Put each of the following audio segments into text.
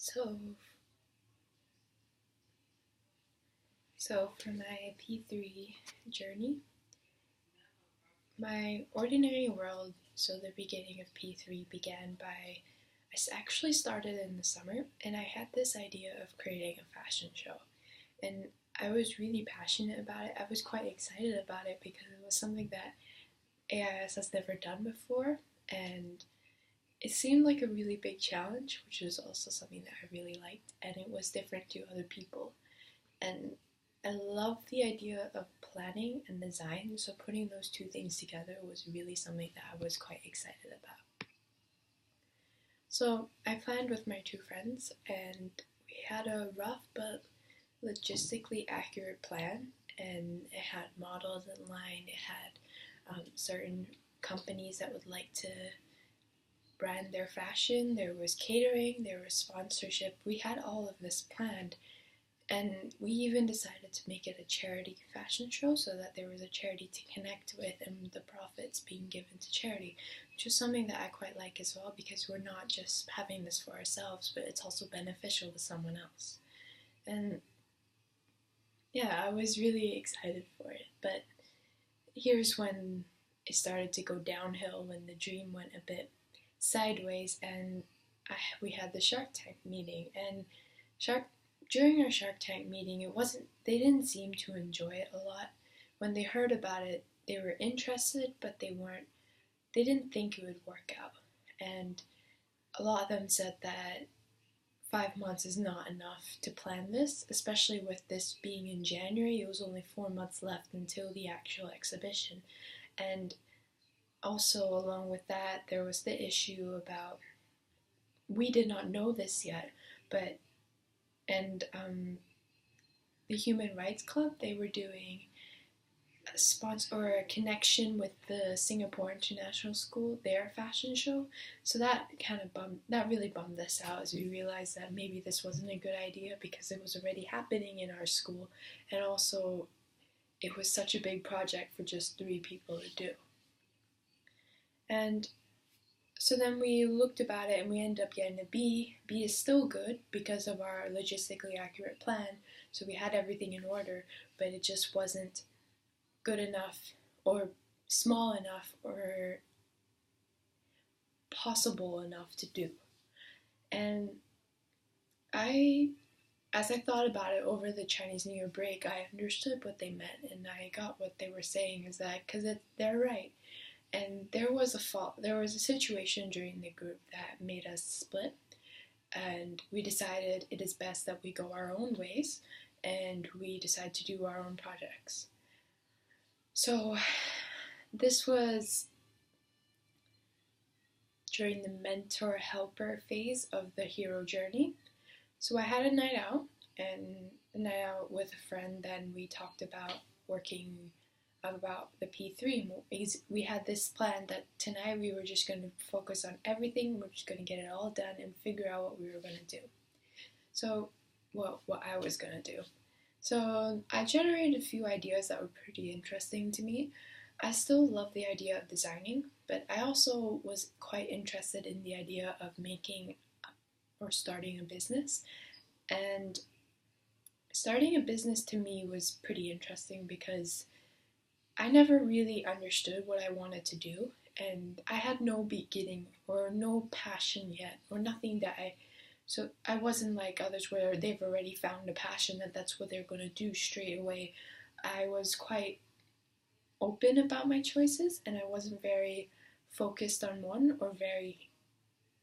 So, so for my P3 journey, my ordinary world, so the beginning of P3 began by, actually started in the summer, and I had this idea of creating a fashion show. And I was really passionate about it. I was quite excited about it because it was something that AIS has never done before, and it seemed like a really big challenge, which was also something that I really liked, and it was different to other people. And I love the idea of planning and design, so putting those two things together was really something that I was quite excited about. So I planned with my two friends, and we had a rough but logistically accurate plan, and it had models in line, it had certain companies that would like to brand their fashion, there was catering, there was sponsorship. We had all of this planned. And we even decided to make it a charity fashion show so that there was a charity to connect with and the profits being given to charity, which is something that I quite like as well because we're not just having this for ourselves, but it's also beneficial to someone else. And yeah, I was really excited for it. But here's when it started to go downhill, when the dream went a bit sideways, and we had the Shark Tank meeting. And Shark during our Shark Tank meeting, they didn't seem to enjoy it a lot. When they heard about it, they were interested, but they didn't think it would work out. And a lot of them said that 5 months is not enough to plan this, especially with this being in January. It was only 4 months left until the actual exhibition. And also, along with that, there was the issue about, we did not know this yet, but and the Human Rights Club, they were doing a sponsor or a connection with the Singapore International School, their fashion show. So that really bummed us out, as we realized that maybe this wasn't a good idea because it was already happening in our school, and also it was such a big project for just 3 people to do. And so then we looked about it and we ended up getting a B. B is still good because of our logistically accurate plan. So we had everything in order, but it just wasn't good enough or small enough or possible enough to do. And as I thought about it over the Chinese New Year break, I understood what they meant, and I got what they were saying is that because they're right. And there was a situation during the group that made us split, and we decided it is best that we go our own ways, and we decided to do our own projects. So this was during the mentor-helper phase of the hero journey. So I had a night out, and a night out with a friend, then we talked about the P3. We had this plan that tonight we were just going to focus on everything, we're just going to get it all done and figure out what we were going to do. So, what I was going to do. So, I generated a few ideas that were pretty interesting to me. I still love the idea of designing, but I also was quite interested in the idea of making or starting a business. And starting a business to me was pretty interesting because I never really understood what I wanted to do, and I had no beginning or no passion yet, or nothing so I wasn't like others where they've already found a passion that's what they're going to do straight away. I was quite open about my choices, and I wasn't very focused on one or very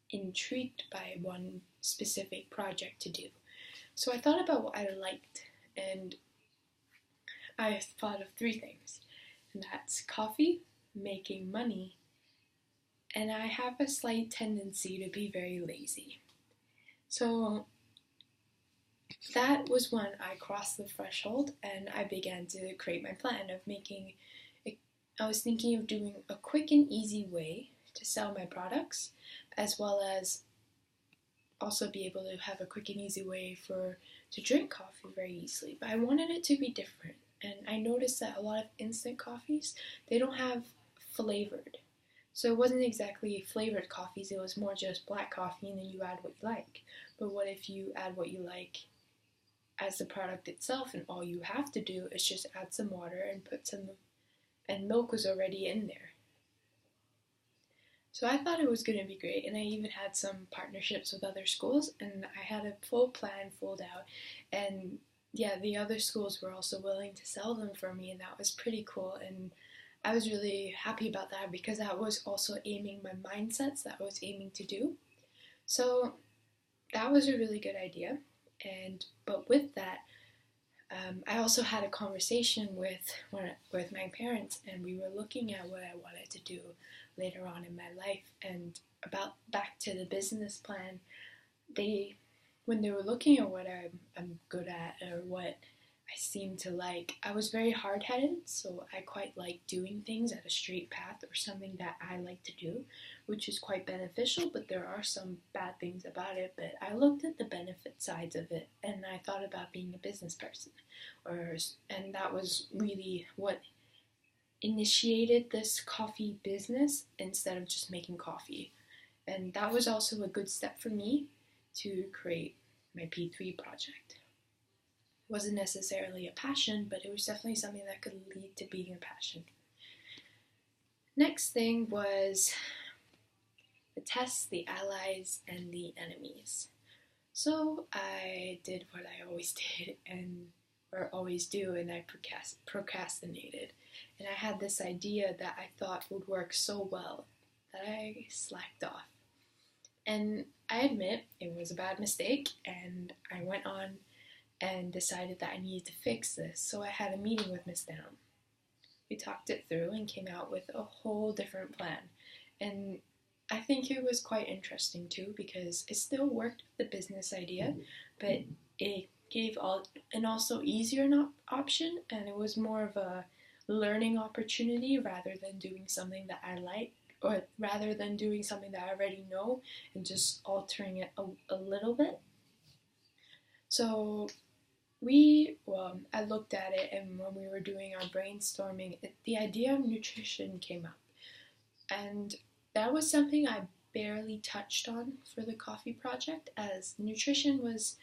intrigued by one specific project to do. So I thought about what I liked, and I thought of 3 things. And that's coffee, making money, and I have a slight tendency to be very lazy. So that was when I crossed the threshold and I began to create my plan of I was thinking of doing a quick and easy way to sell my products, as well as also be able to have a quick and easy way to drink coffee very easily. But I wanted it to be different, and I noticed that a lot of instant coffees, they don't have flavored. So it wasn't exactly flavored coffees, it was more just black coffee and then you add what you like. But what if you add what you like as the product itself and all you have to do is just add some water and put some, and milk was already in there. So I thought it was going to be great, and I even had some partnerships with other schools, and I had a full plan pulled out, and yeah, the other schools were also willing to sell them for me, and that was pretty cool, and I was really happy about that because that was also aiming my mindsets that I was aiming to do. So that was a really good idea, and but with that, I also had a conversation with my parents, and we were looking at what I wanted to do later on in my life, and about back to the business plan. They, when they were looking at what I'm good at or what I seem to like, I was very hard headed, so I quite like doing things at a straight path or something that I like to do, which is quite beneficial, but there are some bad things about it. But I looked at the benefit sides of it and I thought about being a business person, and that was really what initiated this coffee business instead of just making coffee. And that was also a good step for me to create my P3 project. It wasn't necessarily a passion, but it was definitely something that could lead to being a passion. Next thing was the tests, the allies, and the enemies. So I did what I always did or always do, and I procrastinated. And I had this idea that I thought would work so well that I slacked off. And I admit it was a bad mistake, and I went on and decided that I needed to fix this. So I had a meeting with Miss Down. We talked it through and came out with a whole different plan. And I think it was quite interesting too because it still worked with the business idea, but it gave an also easier option, and it was more of a learning opportunity rather than doing something that I like, or rather than doing something that I already know and just altering it a little bit. So I looked at it, and when we were doing our brainstorming, the idea of nutrition came up. And that was something I barely touched on for the coffee project, as nutrition was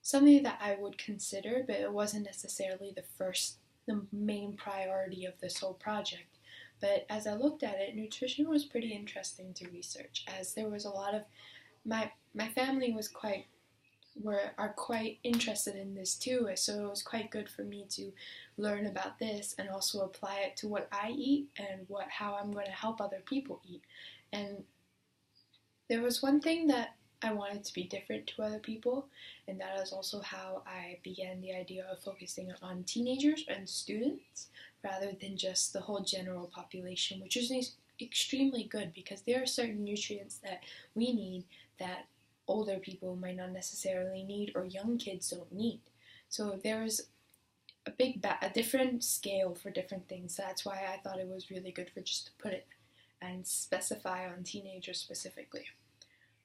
something that I would consider, but it wasn't necessarily the main priority of this whole project. But as I looked at it, nutrition was pretty interesting to research, as there was a lot of my family are quite interested in this too, so it was quite good for me to learn about this and also apply it to what I eat and how I'm going to help other people eat. And there was one thing that I wanted to be different to other people, and that is also how I began the idea of focusing on teenagers and students rather than just the whole general population, which is extremely good because there are certain nutrients that we need that older people might not necessarily need or young kids don't need. So there's a different scale for different things. That's why I thought it was really good for just to put it and specify on teenagers specifically.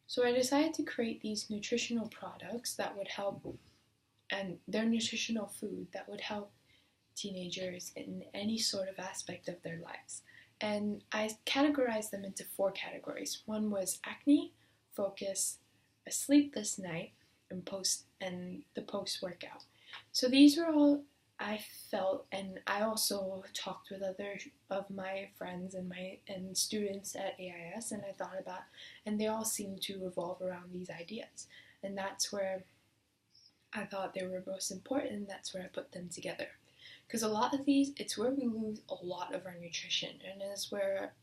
So I decided to create these nutritional products that would help, and they're nutritional food that would help teenagers in any sort of aspect of their lives. And I categorized them into 4 categories. One was acne, focus, a sleepless night, and the post-workout. So these were all I felt, and I also talked with other of my friends and students at AIS, and I thought about, and they all seemed to revolve around these ideas, and that's where I thought they were most important, and that's where I put them together. Because a lot of these, it's where we lose a lot of our nutrition, and it's where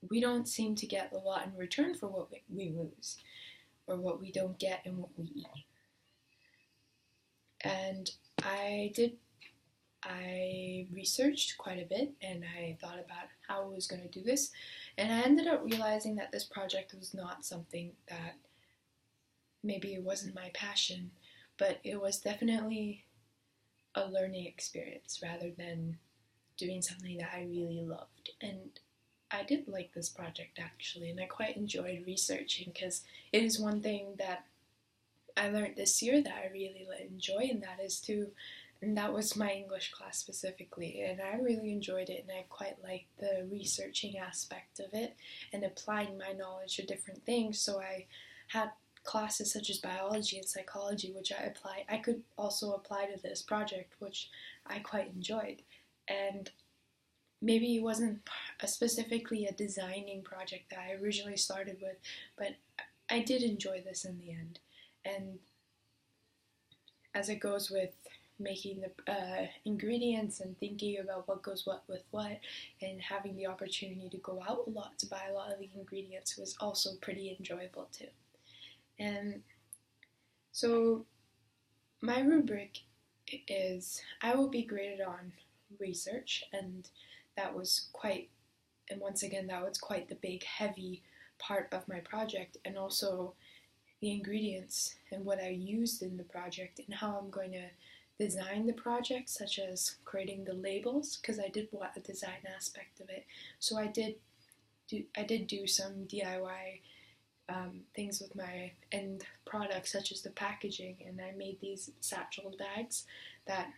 we don't seem to get a lot in return for what we lose, or what we don't get in what we eat. And I researched quite a bit, and I thought about how I was going to do this, and I ended up realizing that this project was not something that, maybe it wasn't my passion, but it was definitely a learning experience rather than doing something that I really loved. And I did like this project actually, and I quite enjoyed researching because it is one thing that I learned this year that I really enjoy, and that is to and that was my English class specifically, and I really enjoyed it, and I quite liked the researching aspect of it and applying my knowledge to different things. So I had classes such as biology and psychology, which I could also apply to this project, which I quite enjoyed. And maybe it wasn't specifically a designing project that I originally started with, but I did enjoy this in the end. And as it goes with making the ingredients and thinking about what goes what with what, and having the opportunity to go out a lot to buy a lot of the ingredients was also pretty enjoyable too. And so my rubric is I will be graded on research, and that was quite, and once again, that was quite the big, heavy part of my project, and also the ingredients and what I used in the project and how I'm going to design the project, such as creating the labels, because I did want a design aspect of it. So I did do some DIY things with my end products, such as the packaging, and I made these satchel bags that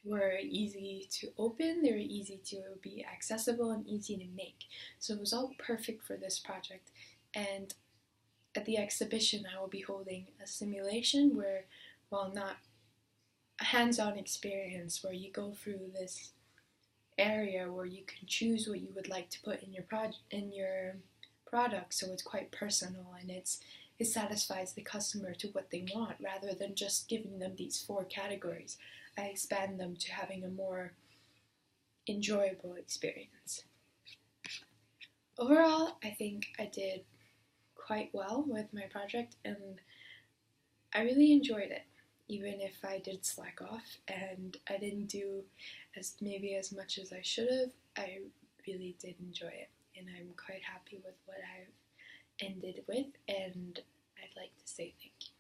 were easy to open, they were easy to be accessible, and easy to make. So it was all perfect for this project. And at the exhibition, I will be holding a simulation where, well, not a hands-on experience where you go through this area where you can choose what you would like to put in your product, so it's quite personal, and it satisfies the customer to what they want rather than just giving them these four categories. I expand them to having a more enjoyable experience. Overall, I think I did quite well with my project, and I really enjoyed it, even if I did slack off and I didn't do as much as I should have. I really did enjoy it, and I'm quite happy with what I've ended with, and I'd like to say thank you.